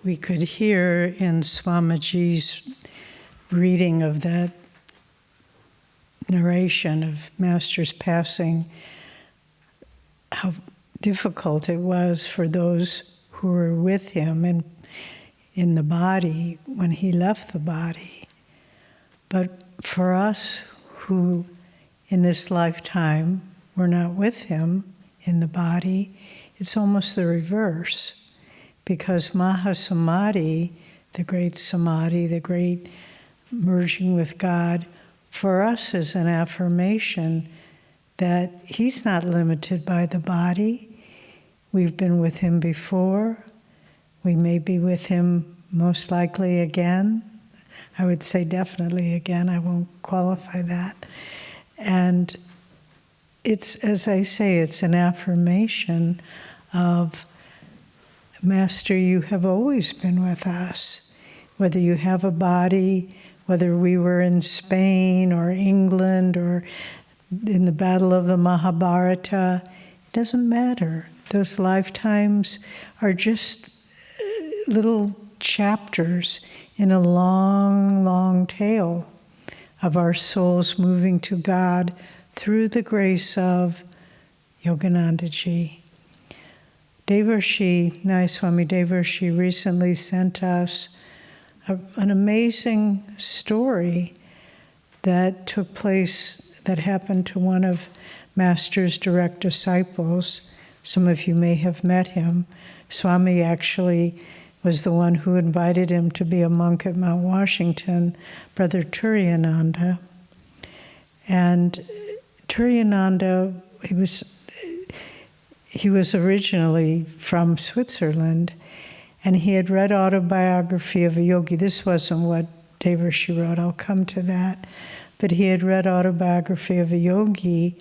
we could hear in Swamiji's reading of that narration of Master's passing, how difficult it was for those who were with him and in the body when he left the body. But for us who in this lifetime were not with him in the body, it's almost the reverse. Because Mahasamadhi, the great samadhi, the great merging with God, for us is an affirmation that he's not limited by the body. We've been with him before. We may be with him most likely again. I would say definitely again. I won't qualify that. And it's, as I say, it's an affirmation of, Master, you have always been with us. Whether you have a body, whether we were in Spain or England or in the Battle of the Mahabharata, it doesn't matter. Those lifetimes are just little chapters in a long, long tale of our souls moving to God through the grace of Yoganandaji. Devarshi, Nayaswami Devarshi recently sent us an amazing story that took place, that happened to one of Master's direct disciples. Some of you may have met him. Swami actually was the one who invited him to be a monk at Mount Washington, Brother Turiyananda. And Turiyananda, he was originally from Switzerland, and he had read Autobiography of a Yogi. This wasn't what Devarshi wrote, I'll come to that. But he had read Autobiography of a Yogi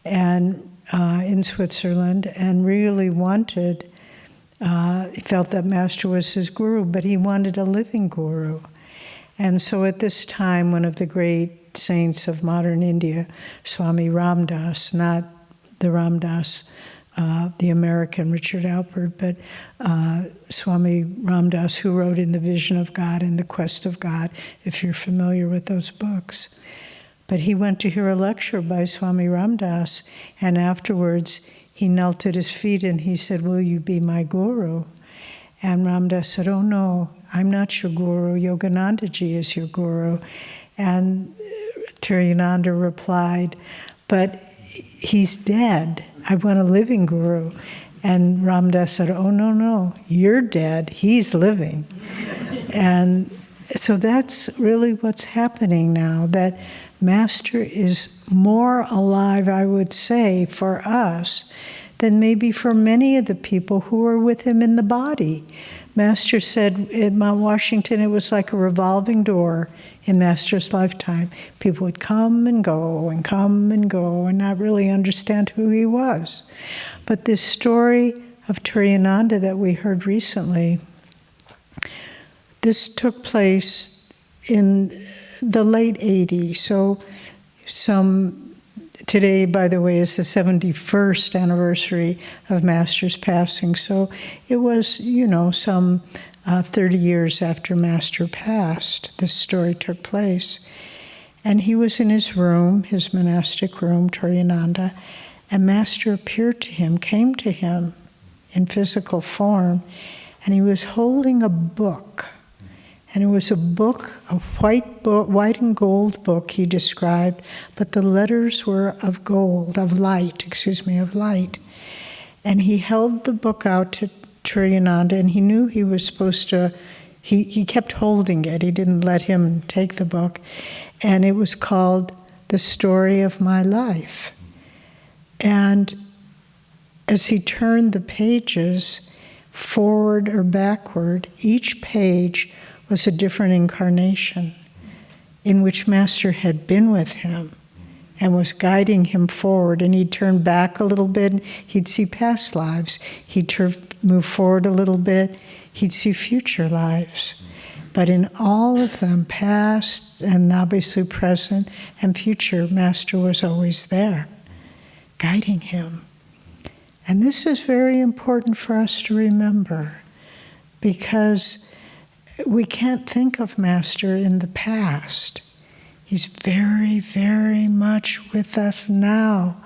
and in Switzerland, and really wanted, he felt that Master was his guru, but he wanted a living guru. And so at this time, one of the great saints of modern India, Swami Ramdas, not the Ramdas, the American Richard Alpert, but Swami Ramdas, who wrote In the Vision of God and The Quest of God, if you're familiar with those books. But he went to hear a lecture by Swami Ramdas, and afterwards he knelt at his feet and he said, "Will you be my guru?" And Ramdas said, "Oh no, I'm not your guru, Yoganandaji is your guru." And Turiyananda replied, "But he's dead. I want a living guru." And Ramdas said, "Oh, no, you're dead. He's living." And so that's really what's happening now, that Master is more alive, I would say, for us than maybe for many of the people who were with him in the body. Master said at Mount Washington it was like a revolving door in Master's lifetime. People would come and go and come and go and not really understand who he was. But this story of Turiyananda that we heard recently, this took place in the late 80s. So today, by the way, is the 71st anniversary of Master's passing. So it was, some 30 years after Master passed, this story took place. And he was in his room, his monastic room, Turiyananda, and Master appeared to him, came to him in physical form, and he was holding a book. And it was a book, a white and gold book, he described, but the letters were of gold, of light. And he held the book out to Turiyananda, and he knew he was supposed to, he kept holding it. He didn't let him take the book. And it was called The Story of My Life. And as he turned the pages forward or backward, each page was a different incarnation in which Master had been with him and was guiding him forward. And he'd turn back a little bit, he'd see past lives. He'd move forward a little bit, he'd see future lives. But in all of them, past and obviously present and future, Master was always there, guiding him. And this is very important for us to remember, because we can't think of Master in the past. He's very, very much with us now,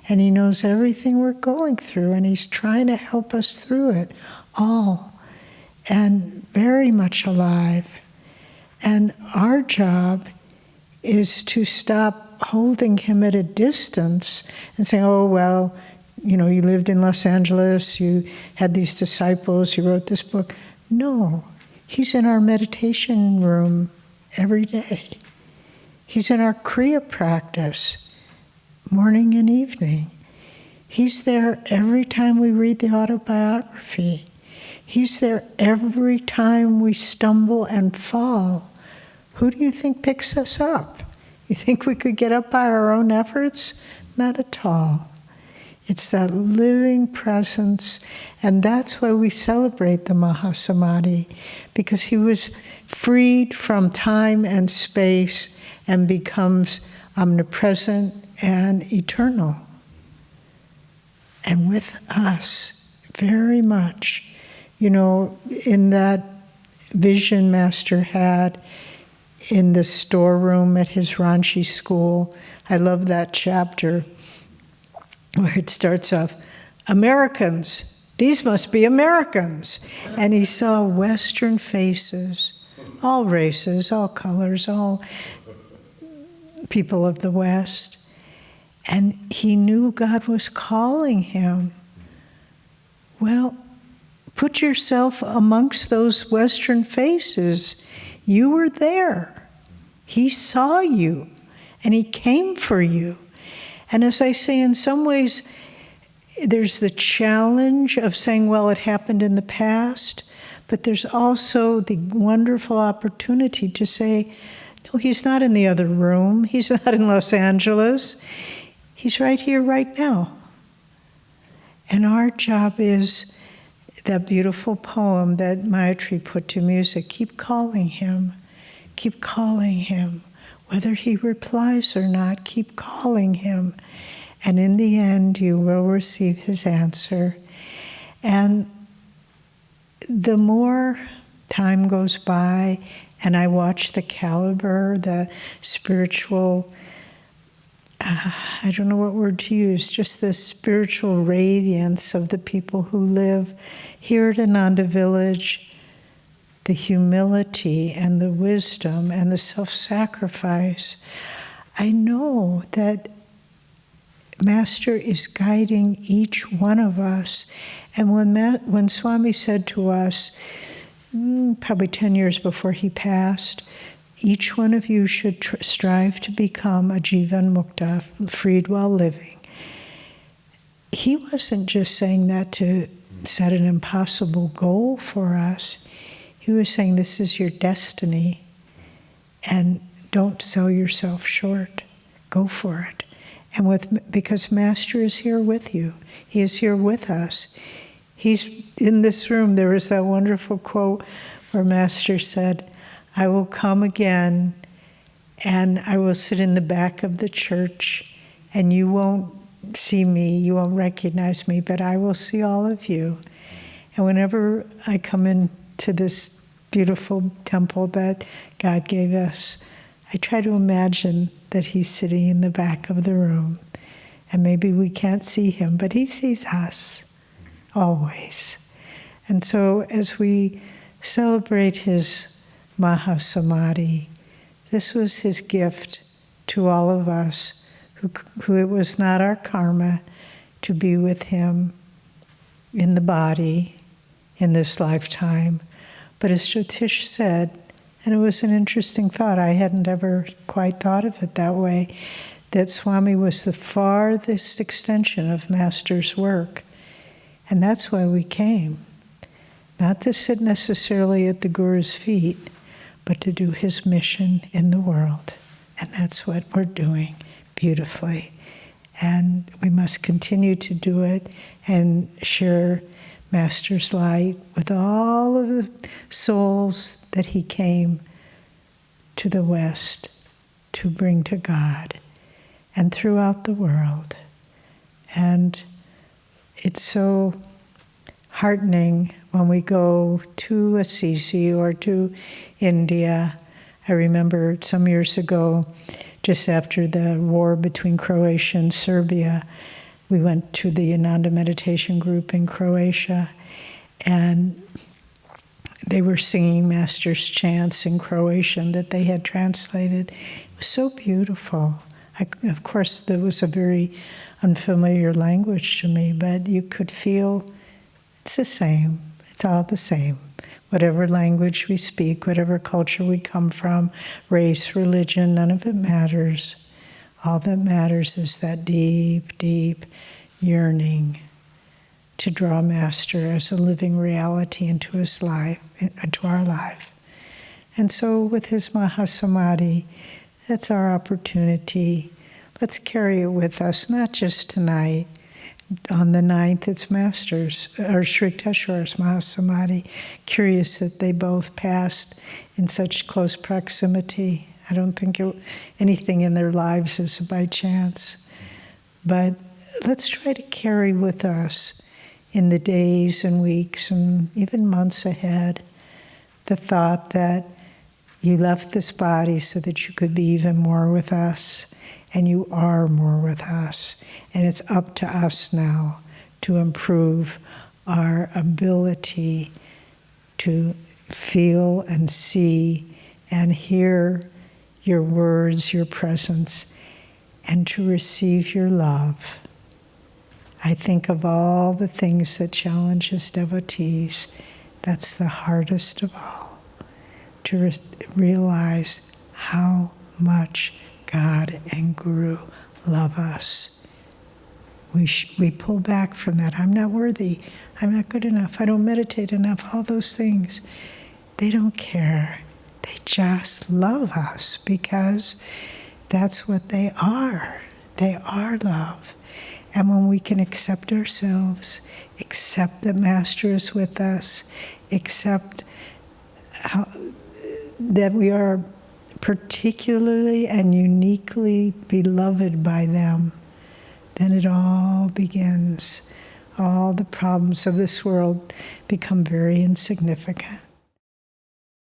and he knows everything we're going through, and he's trying to help us through it all, and very much alive. And our job is to stop holding him at a distance and saying, oh, well, you know, you lived in Los Angeles, you had these disciples, you wrote this book. No, he's in our meditation room every day. He's in our Kriya practice, morning and evening. He's there every time we read the autobiography. He's there every time we stumble and fall. Who do you think picks us up? You think we could get up by our own efforts? Not at all. It's that living presence, and that's why we celebrate the Mahasamadhi, because he was freed from time and space and becomes omnipresent and eternal. And with us, very much. You know, in that vision Master had in the storeroom at his Ranchi school, I love that chapter where it starts off, Americans, these must be Americans. And he saw Western faces, all races, all colors, all people of the West. And he knew God was calling him. Well, put yourself amongst those Western faces. You were there. He saw you, and he came for you. And as I say, in some ways, there's the challenge of saying, well, it happened in the past, but there's also the wonderful opportunity to say, no, he's not in the other room. He's not in Los Angeles. He's right here, right now. And our job is that beautiful poem that Maitri put to music. Keep calling him. Keep calling him. Whether he replies or not, keep calling him. And in the end, you will receive his answer. And the more time goes by, and I watch the caliber, the spiritual, I don't know what word to use, just the spiritual radiance of the people who live here at Ananda Village, the humility and the wisdom and the self-sacrifice. I know that Master is guiding each one of us. And when Swami said to us, probably 10 years before he passed, each one of you should strive to become a Jivan Mukta, freed while living. He wasn't just saying that to set an impossible goal for us. He was saying, this is your destiny, and don't sell yourself short. Go for it. And because Master is here with you. He is here with us. He's in this room. There was that wonderful quote where Master said, I will come again, and I will sit in the back of the church, and you won't see me, you won't recognize me, but I will see all of you. And whenever I come into this beautiful temple that God gave us, I try to imagine that he's sitting in the back of the room. And maybe we can't see him, but he sees us, always. And so as we celebrate his Mahasamadhi, this was his gift to all of us who it was not our karma to be with him in the body in this lifetime. But as Jyotish said, and it was an interesting thought, I hadn't ever quite thought of it that way, that Swami was the farthest extension of Master's work. And that's why we came. Not to sit necessarily at the Guru's feet, but to do his mission in the world. And that's what we're doing beautifully. And we must continue to do it and share Master's light with all of the souls that he came to the West to bring to God and throughout the world. And it's so heartening when we go to Assisi or to India, I remember some years ago, just after the war between Croatia and Serbia, we went to the Ananda meditation group in Croatia, and they were singing Master's chants in Croatian that they had translated. It was so beautiful. Of course, that was a very unfamiliar language to me, but you could feel it's the same. It's all the same. Whatever language we speak, whatever culture we come from, race, religion, none of it matters. All that matters is that deep, deep yearning to draw Master as a living reality into his life, into our life. And so with his Mahasamadhi, that's our opportunity. Let's carry it with us, not just tonight. On the 9th, it's Master's, or Sri Yukteswar's Mahasamadhi. Curious that they both passed in such close proximity. I don't think anything in their lives is by chance. But let's try to carry with us in the days and weeks and even months ahead the thought that you left this body so that you could be even more with us. And you are more with us. And it's up to us now to improve our ability to feel and see and hear your words, your presence, and to receive your love. I think of all the things that challenge us devotees, that's the hardest of all, to realize how much God and Guru love us. We pull back from that. I'm not worthy. I'm not good enough. I don't meditate enough. All those things. They don't care. They just love us because that's what they are. They are love. And when we can accept ourselves, accept that Master is with us, accept that we are particularly and uniquely beloved by them, then it all begins. All the problems of this world become very insignificant.